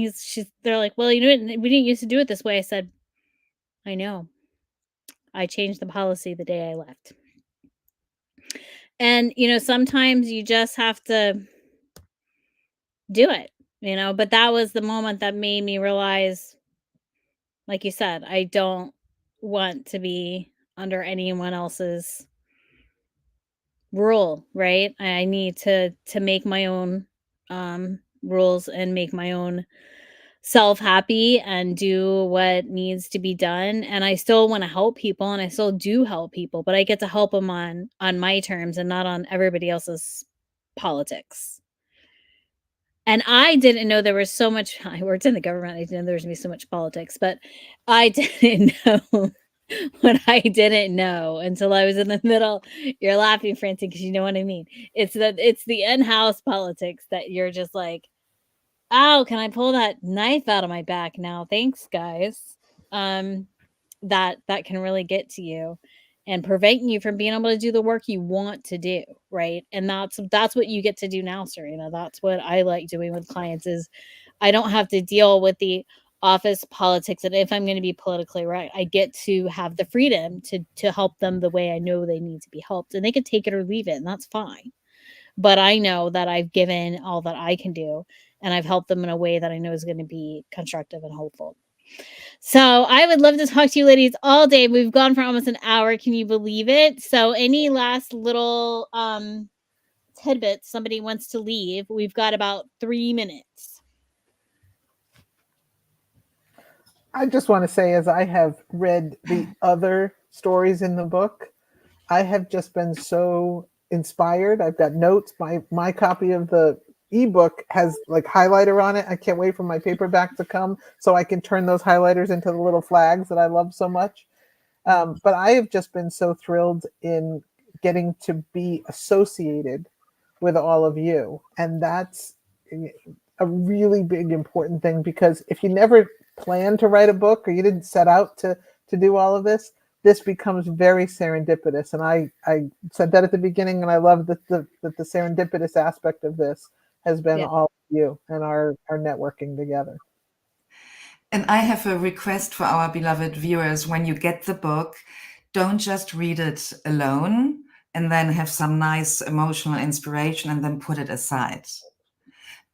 they're like, "Well, we didn't used to do it this way." I said, "I know. I changed the policy the day I left." And sometimes you just have to do it, but that was the moment that made me realize, like you said, I don't want to be under anyone else's rule, right? I need to make my own rules and make my own self happy and do what needs to be done. And I still want to help people, and I still do help people, but I get to help them on my terms and not on everybody else's politics. And I didn't know there was so much. I worked in the government. I didn't know there was going to be so much politics, but I didn't know what I didn't know until I was in the middle. You're laughing, Francie, because you know what I mean. It's the in-house politics that you're just like, Oh, can I pull that knife out of my back now? Thanks, guys. That can really get to you and prevent you from being able to do the work you want to do, right? And that's what you get to do now, Serena. That's what I like doing with clients is I don't have to deal with the office politics. And if I'm going to be politically right, I get to have the freedom to help them the way I know they need to be helped. And they can take it or leave it, and that's fine. But I know that I've given all that I can do, and I've helped them in a way that I know is going to be constructive and hopeful. So I would love to talk to you ladies all day. We've gone for almost an hour. Can you believe it? So any last little tidbits somebody wants to leave? We've got about 3 minutes. I just want to say, as I have read the other stories in the book, I have just been so inspired. I've got notes. My copy of the ebook has like highlighter on it. I can't wait for my paperback to come so I can turn those highlighters into the little flags that I love so much. But I have just been so thrilled in getting to be associated with all of you. And that's a really big, important thing, because if you never planned to write a book or you didn't set out to do all of this, this becomes very serendipitous. And I said that at the beginning, and I love that the serendipitous aspect of this has been all of you and our networking together. And I have a request for our beloved viewers. When you get the book, don't just read it alone and then have some nice emotional inspiration and then put it aside.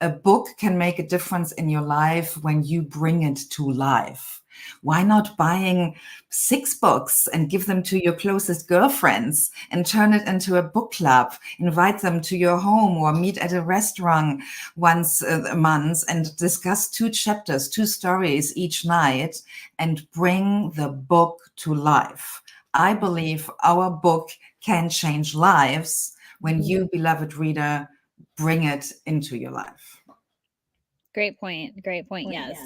A book can make a difference in your life when you bring it to life. Why not buying 6 books and give them to your closest girlfriends and turn it into a book club, invite them to your home or meet at a restaurant once a month and discuss 2 chapters, 2 stories each night and bring the book to life. I believe our book can change lives when you, beloved reader, bring it into your life. Great point. Great point. Yes.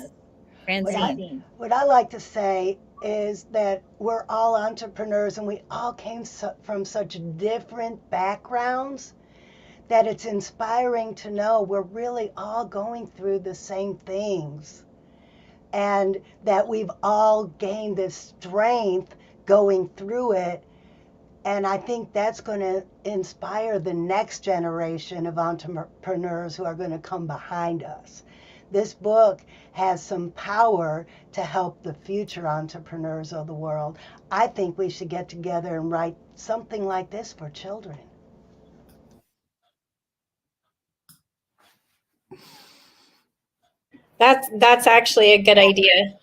What I like to say is that we're all entrepreneurs and we all came from such different backgrounds that it's inspiring to know we're really all going through the same things and that we've all gained this strength going through it. And I think that's going to inspire the next generation of entrepreneurs who are going to come behind us. This book has some power to help the future entrepreneurs of the world. I think we should get together and write something like this for children. That's actually a good idea.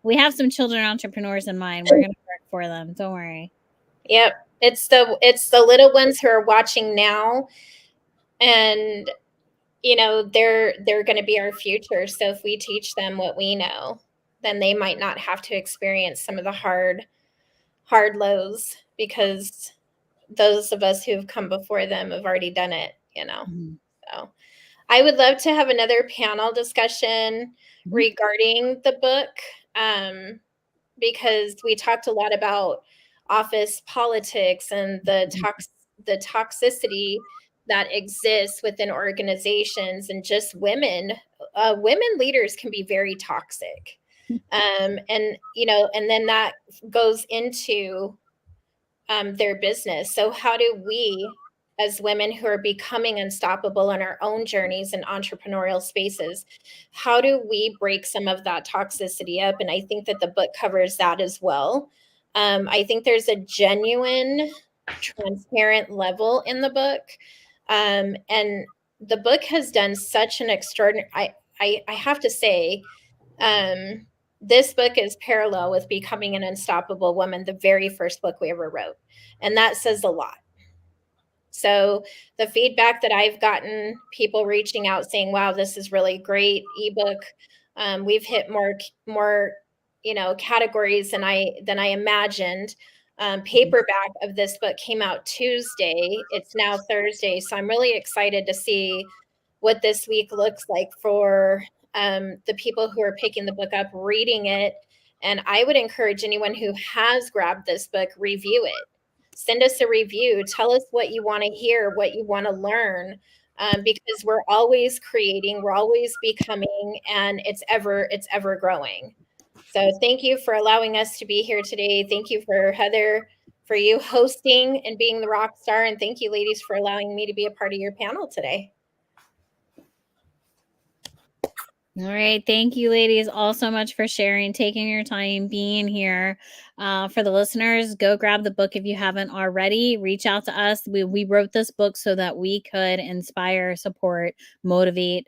We have some children entrepreneurs in mind. We're going to work for them. Don't worry. Yep. It's the little ones who are watching now, and they're going to be our future. So if we teach them what we know, then they might not have to experience some of the hard lows, because those of us who've come before them have already done it, Mm-hmm. So I would love to have another panel discussion regarding the book, because we talked a lot about office politics and the toxicity that exists within organizations, and just women leaders can be very toxic. And then that goes into their business. So how do we, as women who are becoming unstoppable in our own journeys in entrepreneurial spaces, how do we break some of that toxicity up? And I think that the book covers that as well. I think there's a genuine, transparent level in the book. And the book has done such an extraordinary, I have to say, this book is parallel with Becoming an Unstoppable Woman, the very first book we ever wrote. And that says a lot. So the feedback that I've gotten, people reaching out saying, wow, this is really great ebook. We've hit more categories than I imagined. Paperback of this book came out Tuesday. It's now Thursday. So I'm really excited to see what this week looks like for the people who are picking the book up, reading it. And I would encourage anyone who has grabbed this book, review it. Send us a review. Tell us what you want to hear, what you want to learn. because we're always creating, we're always becoming, and it's ever growing. So thank you for allowing us to be here today. Thank you for Heather, for you hosting and being the rock star. And thank you, ladies, for allowing me to be a part of your panel today. All right. Thank you, ladies, all so much for sharing, taking your time, being here. For the listeners, go grab the book if you haven't already. Reach out to us. We wrote this book so that we could inspire, support, motivate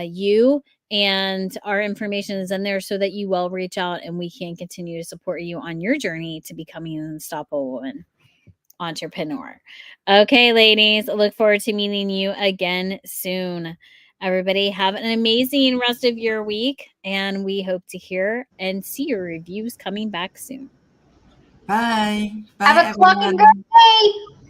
you. And our information is in there so that you will reach out and we can continue to support you on your journey to becoming an unstoppable woman entrepreneur. Okay, ladies, look forward to meeting you again soon. Everybody, have an amazing rest of your week, and we hope to hear and see your reviews coming back soon. Bye. Bye, Have a fucking everyone. great day.